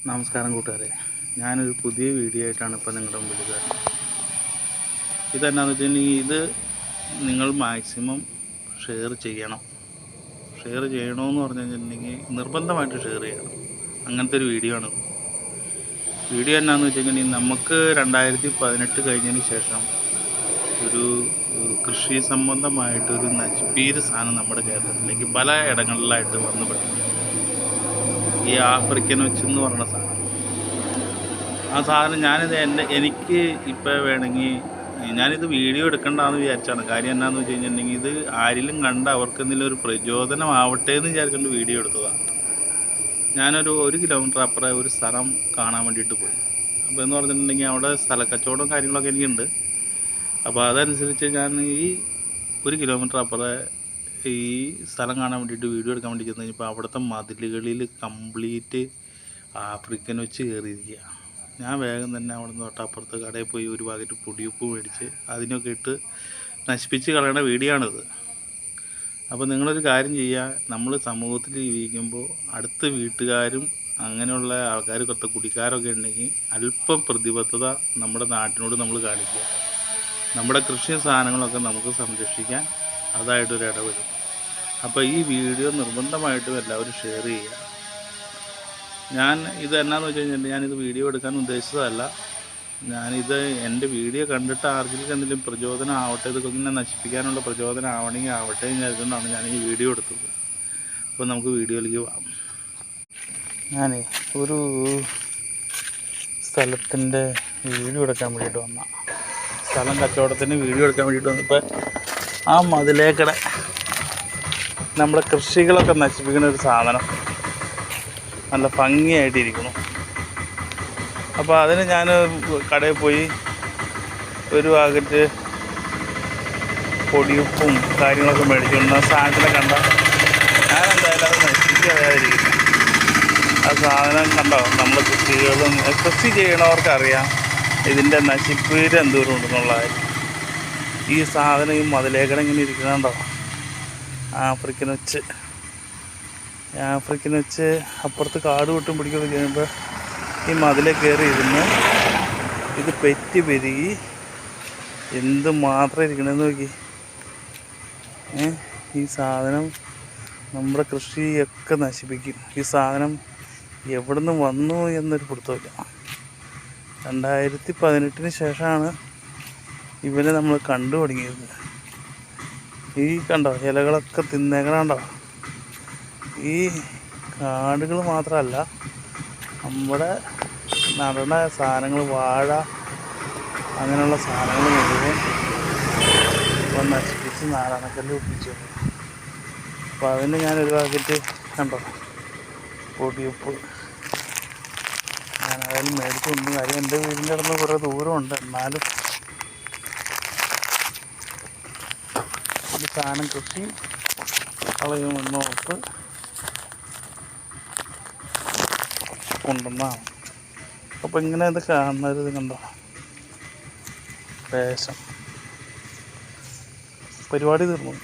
നമസ്കാരം കൂട്ടുകാരെ, ഞാനൊരു പുതിയ വീഡിയോ ആയിട്ടാണ് ഇപ്പോൾ നിങ്ങളുടെ മുമ്പിൽ വരുന്നത്. ഇതെന്നാന്ന് വെച്ചിട്ടുണ്ടെങ്കിൽ ഇത് നിങ്ങൾ മാക്സിമം ഷെയർ ചെയ്യണം. ഷെയർ ചെയ്യണമെന്ന് പറഞ്ഞു കഴിഞ്ഞിട്ടുണ്ടെങ്കിൽ നിർബന്ധമായിട്ട് ഷെയർ ചെയ്യണം. അങ്ങനത്തെ ഒരു വീഡിയോ ആണ്. വീഡിയോ എന്നാന്ന് വെച്ചിട്ടുണ്ടെങ്കിൽ നമുക്ക് 2018 കഴിഞ്ഞതിന് ശേഷം ഒരു കൃഷി സംബന്ധമായിട്ടൊരു നജ്ബീർ സാധനം നമ്മുടെ കേരളത്തിലേക്ക് പല ഇടങ്ങളിലായിട്ട് വന്നു പെട്ടിട്ടുണ്ട്. ഈ ആഫ്രിക്കൻ വെച്ചെന്ന് പറഞ്ഞ സാധനം, ആ സാധനം എനിക്ക് ഇപ്പോൾ വേണമെങ്കിൽ ഞാനിത് വീഡിയോ എടുക്കണ്ടെന്ന് വിചാരിച്ചാണ്. കാര്യം എന്നാന്ന് വെച്ച് കഴിഞ്ഞിട്ടുണ്ടെങ്കിൽ ഇത് ആരിലും കണ്ട് അവർക്ക് എന്തെങ്കിലും ഒരു പ്രചോദനമാവട്ടെ എന്ന് വിചാരിച്ചുകൊണ്ട് വീഡിയോ എടുത്തതാണ്. ഞാനൊരു 1 കിലോമീറ്റർ അപ്പുറം ഒരു സ്ഥലം കാണാൻ വേണ്ടിയിട്ട് പോയി. അപ്പോൾ എന്ന് പറഞ്ഞിട്ടുണ്ടെങ്കിൽ അവിടെ സ്ഥലക്കച്ചവടവും കാര്യങ്ങളൊക്കെ എനിക്കുണ്ട്. അപ്പോൾ അതനുസരിച്ച് ഞാൻ ഈ 1 കിലോമീറ്റർ അപ്പുറം ഈ സ്ഥലം കാണാൻ വേണ്ടിയിട്ട് വീഡിയോ എടുക്കാൻ വേണ്ടി ചെന്ന് കഴിഞ്ഞപ്പോൾ അവിടുത്തെ മതിലുകളിൽ കംപ്ലീറ്റ് ആഫ്രിക്കൻ വെച്ച് കയറിയിരിക്കുക. ഞാൻ വേഗം തന്നെ അവിടെ നിന്ന് തൊട്ടപ്പുറത്ത് കടയിൽ പോയി ഒരു പാക്കറ്റ് പൊടിയുപ്പ് മേടിച്ച് അതിനൊക്കെ ഇട്ട് നശിപ്പിച്ച് കളയണ വീഡിയോ ആണിത്. അപ്പോൾ നിങ്ങളൊരു കാര്യം ചെയ്യുക, നമ്മൾ സമൂഹത്തിൽ ജീവിക്കുമ്പോൾ അടുത്ത വീട്ടുകാരും അങ്ങനെയുള്ള ആൾക്കാർ കുറച്ച് കുടിക്കാരൊക്കെ ഉണ്ടെങ്കിൽ അല്പം പ്രതിബദ്ധത നമ്മുടെ നാട്ടിനോട് നമ്മൾ കാണിക്കുക. നമ്മുടെ കൃഷി സാധനങ്ങളൊക്കെ നമുക്ക് സംരക്ഷിക്കാൻ അതായിട്ടൊരു ഇടവരും. അപ്പോൾ ഈ വീഡിയോ നിർബന്ധമായിട്ടും എല്ലാവരും ഷെയർ ചെയ്യുക. ഞാൻ ഇത് എന്നാന്ന് വെച്ച് കഴിഞ്ഞാൽ ഞാനിത് വീഡിയോ എടുക്കാൻ ഉദ്ദേശിച്ചതല്ല. ഞാനിത് എൻ്റെ വീഡിയോ കണ്ടിട്ട് ആർക്കെങ്കിലും എന്തെങ്കിലും പ്രചോദനം ആവട്ടെ, ഇതൊക്കെ ഇങ്ങനെ നശിപ്പിക്കാനുള്ള പ്രചോദനം ആവണമെങ്കിൽ ആവട്ടെ എന്ന് വിചാരിച്ചുകൊണ്ടാണ് ഞാൻ ഈ വീഡിയോ എടുത്തത്. അപ്പോൾ നമുക്ക് വീഡിയോയിലേക്ക് പോകാം. ഞാനേ ഒരു സ്ഥലത്തിൻ്റെ വീഡിയോ എടുക്കാൻ വേണ്ടിയിട്ട് വന്ന സ്ഥലം കച്ചവടത്തിന് വീഡിയോ എടുക്കാൻ വേണ്ടിയിട്ട് വന്നപ്പോൾ ആ മതിലേക്കടെ നമ്മുടെ കൃഷികളൊക്കെ നശിപ്പിക്കുന്ന ഒരു സാധനം നല്ല ഭംഗിയായിട്ടിരിക്കുന്നു. അപ്പോൾ അതിന് ഞാൻ കടയിൽ പോയി ഒരു പാക്കറ്റ് പൊടിയുപ്പും കാര്യങ്ങളൊക്കെ മേടിച്ചുകൊണ്ട് ആ സാധനത്തിനെ കണ്ട ഞാൻ എന്തായാലും അത് നശിപ്പിക്കാതിരിക്കുന്നു. ആ സാധനം കണ്ടോ, നമ്മൾ കൃഷി ചെയ്യണവർക്കറിയാം ഇതിൻ്റെ നശിപ്പീര് എന്തോരം ഉണ്ടെന്നുള്ള കാര്യം. ഈ സാധനം ഈ മതിലേക്കട ഇങ്ങനെ ഇരിക്കുന്നുണ്ടോ, ആഫ്രിക്കൻ വെച്ച് അപ്പുറത്ത് കാട് വിട്ടും പിടിക്കുകയൊക്കെ ചെയ്യുമ്പോൾ ഈ മതിലെ കയറി ഇരുന്ന് ഇത് പെറ്റി പെരുകി എന്ത് മാത്രം ഇരിക്കണമെന്ന് നോക്കി. ഈ സാധനം നമ്മുടെ കൃഷിയൊക്കെ നശിപ്പിക്കും. ഈ സാധനം എവിടെ നിന്ന് വന്നു എന്നൊരു പിടുത്തമില്ല. 2018 ശേഷമാണ് ഇവനെ നമ്മൾ കണ്ടു തുടങ്ങിയത്. ഈ കണ്ടോ ഇലകളൊക്കെ തിന്നേക്കണുണ്ടോ. ഈ കാടുകൾ മാത്രമല്ല, നമ്മുടെ നടണ സാധനങ്ങൾ, വാഴ അങ്ങനെയുള്ള സാധനങ്ങൾ മുഴുവൻ ഇപ്പം നശിപ്പിച്ച് നാരായണക്കല്ല് ഒപ്പിച്ചു. അപ്പോൾ അതിന് ഞാനൊരു പാക്കറ്റ് കണ്ടോ പൊടിയുപ്പ് ഞാൻ അതായാലും മേടിച്ചൊന്നും. കാര്യം എൻ്റെ വീടിൻ്റെ അടുത്ത് കുറേ ദൂരമുണ്ട്. എന്നാലും ഈ സാധനം കൃഷി കളയുമെന്ന് ഓർത്ത് കൊണ്ടുവന്നാണ്. അപ്പോൾ ഇങ്ങനെ ഇത് കാണുന്നത് കണ്ടോ, വേഷം പരിപാടി തീർന്നു.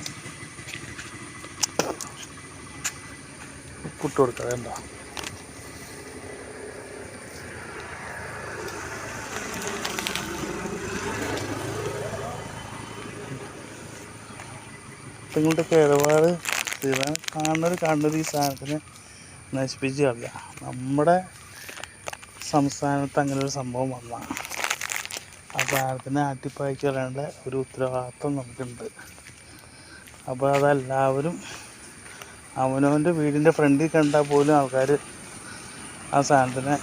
ഉപ്പിട്ട് കൊടുക്കാതെ കണ്ടോ. നിങ്ങളുടെയൊക്കെ ഇടപാട് തീരാൻ കാണുന്നത് ഈ സാധനത്തിന് നശിപ്പിച്ച് കളയുക. നമ്മുടെ സംസ്ഥാനത്ത് അങ്ങനെ ഒരു സംഭവം വന്നാൽ ആ സാധനത്തിനെ ആട്ടിപ്പായ്ക്ക് കളയേണ്ട ഒരു ഉത്തരവാദിത്വം നമുക്കുണ്ട്. അപ്പോൾ അതെല്ലാവരും അവനവൻ്റെ വീടിൻ്റെ ഫ്രണ്ടിൽ കണ്ടാൽ പോലും ആൾക്കാർ ആ സാധനത്തിനെ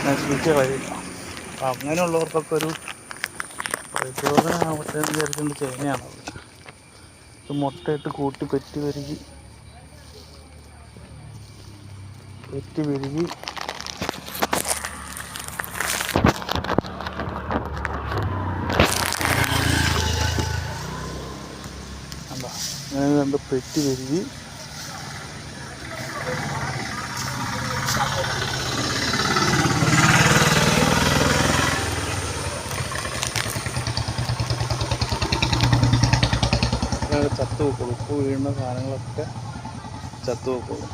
നശിപ്പിച്ച് കളയില്ല. അപ്പം അങ്ങനെയുള്ളവർക്കൊക്കെ ഒരു പ്രചോദനമാവട്ടെ എന്ന് വിചാരിച്ചുകൊണ്ട് ചെയ്യുന്നതാണത്. മുട്ടയിട്ട് കൂട്ടി പെറ്റി പെരുകി അങ്ങനെ കണ്ട് പെറ്റി പെരുകി ചത്തു വെക്കുള്ളൂ. ഉപ്പ് വീഴുന്ന സാധനങ്ങളൊക്കെ ചത്തു വെക്കുള്ളൂ.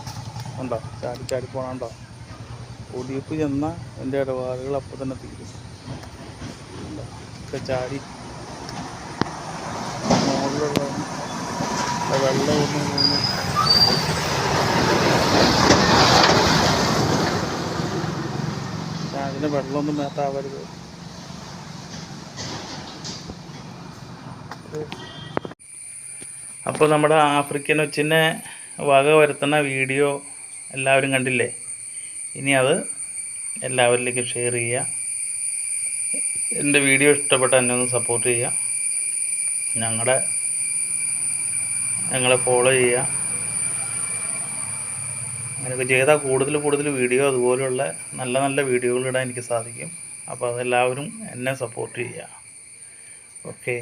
ഉണ്ടോ ചാടി പോകണുണ്ടോ. കൊടിയപ്പ് ചെന്നാൽ എൻ്റെ ഇടപാടുകൾ അപ്പോൾ തന്നെ തീരും. ഒക്കെ ചാടി മുകളിലുള്ള വെള്ളം ഒന്നും അതിന് വെള്ളമൊന്നും മേത്താവരുത്. അപ്പോൾ നമ്മുടെ ആഫ്രിക്കൻ ഒച്ചിനെ വക വരുത്തുന്ന വീഡിയോ എല്ലാവരും കണ്ടില്ലേ? ഇനി അത് എല്ലാവരിലേക്കും ഷെയർ ചെയ്യുക. എൻ്റെ വീഡിയോ ഇഷ്ടപ്പെട്ട എന്നെ ഒന്ന് സപ്പോർട്ട് ചെയ്യുക. ഞങ്ങളെ ഫോളോ ചെയ്യുക. അങ്ങനെയൊക്കെ ചെയ്താൽ കൂടുതൽ വീഡിയോ അതുപോലെയുള്ള നല്ല നല്ല വീഡിയോകൾ ഇടാൻ എനിക്ക് സാധിക്കും. അപ്പോൾ അതെല്ലാവരും എന്നെ സപ്പോർട്ട് ചെയ്യുക. ഓക്കെ.